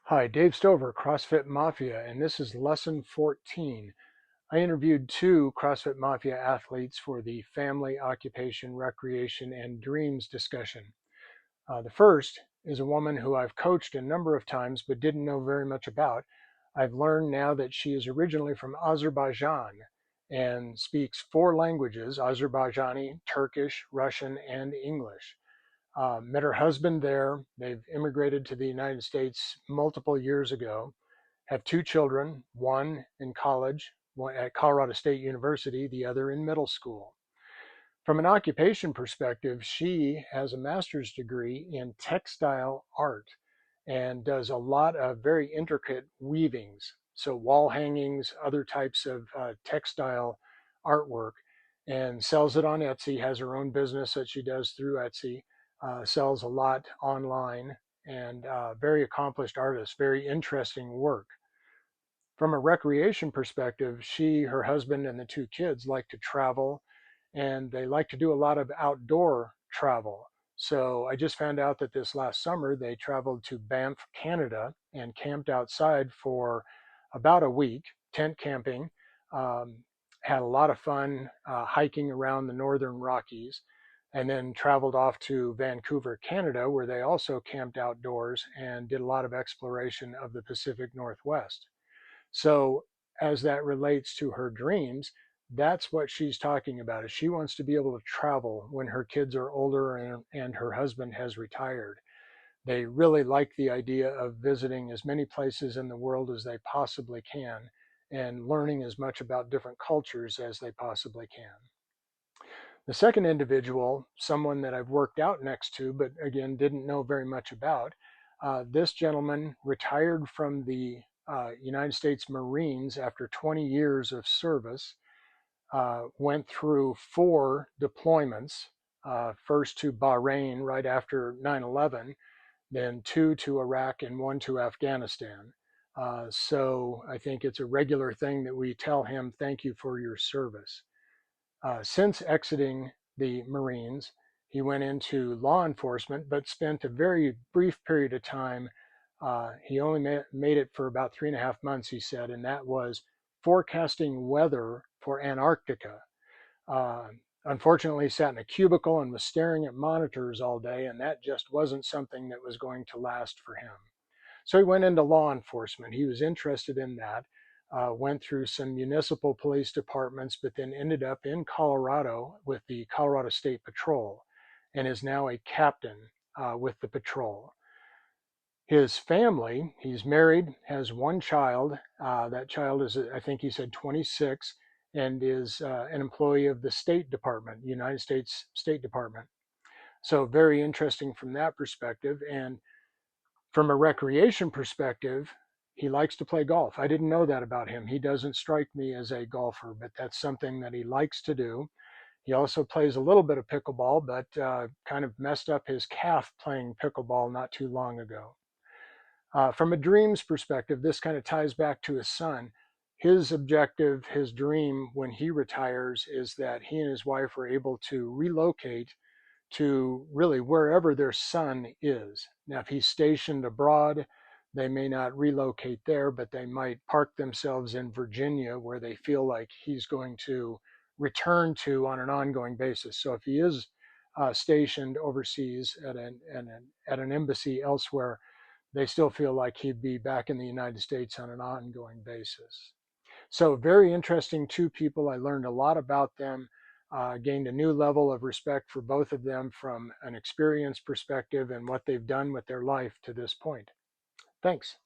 Hi, Dave Stover, CrossFit Mafia, and this is lesson 14. I interviewed two CrossFit Mafia athletes for the Family, Occupation, Recreation, and Dreams discussion. The first is a woman who I've coached a number of times but didn't know very much about. I've learned now that she is originally from Azerbaijan and speaks four languages: Azerbaijani, Turkish, Russian, and English. Met her husband there. They've immigrated to the United States multiple years ago, have two children, one in college, one at Colorado State University, the other in middle school. From an occupation perspective, she has a master's degree in textile art and does a lot of very intricate weavings. So, wall hangings, other types of textile artwork, and sells it on Etsy, has her own business that she does through Etsy, sells a lot online, and very accomplished artist, very interesting work. From a recreation perspective, she, her husband, and the two kids like to travel, and they like to do a lot of outdoor travel. So I just found out that this last summer they traveled to Banff, Canada, and camped outside for about a week, tent camping. Um, had a lot of fun hiking around the northern Rockies, and then traveled off to Vancouver, Canada, where they also camped outdoors and did a lot of exploration of the Pacific Northwest. So as that relates to her dreams, that's what she's talking about. Is she wants to be able to travel when her kids are older and her husband has retired. They really like the idea of visiting as many places in the world as they possibly can and learning as much about different cultures as they possibly can. The second individual, someone that I've worked out next to, but again, didn't know very much about, this gentleman retired from the United States Marines after 20 years of service, went through four deployments, first to Bahrain right after 9/11, then two to Iraq and one to Afghanistan. So I think it's a regular thing that we tell him, thank you for your service. Since exiting the Marines, he went into law enforcement, but spent a very brief period of time. He only made it for about 3.5 months, he said, and that was forecasting weather for Antarctica. Uh, Unfortunately, he sat in a cubicle and was staring at monitors all day, and that just wasn't something that was going to last for him. So he went into law enforcement. He was interested in that, went through some municipal police departments, but then ended up in Colorado with the Colorado State Patrol and is now a captain with the patrol. His family, he's married, has one child. That child is, I think he said, 26, and is an employee of the State Department, United States State Department. So very interesting from that perspective. And from a recreation perspective, he likes to play golf. I didn't know that about him. He doesn't strike me as a golfer, but that's something that he likes to do. He also plays a little bit of pickleball, but kind of messed up his calf playing pickleball not too long ago. From a dreams perspective, this kind of ties back to his son. His objective, his dream when he retires is that he and his wife are able to relocate to really wherever their son is. Now, if he's stationed abroad, they may not relocate there, but they might park themselves in Virginia where they feel like he's going to return to on an ongoing basis. So if he is stationed overseas at an embassy elsewhere, they still feel like he'd be back in the United States on an ongoing basis. So, very interesting two people. I learned a lot about them, gained a new level of respect for both of them from an experience perspective and what they've done with their life to this point. Thanks.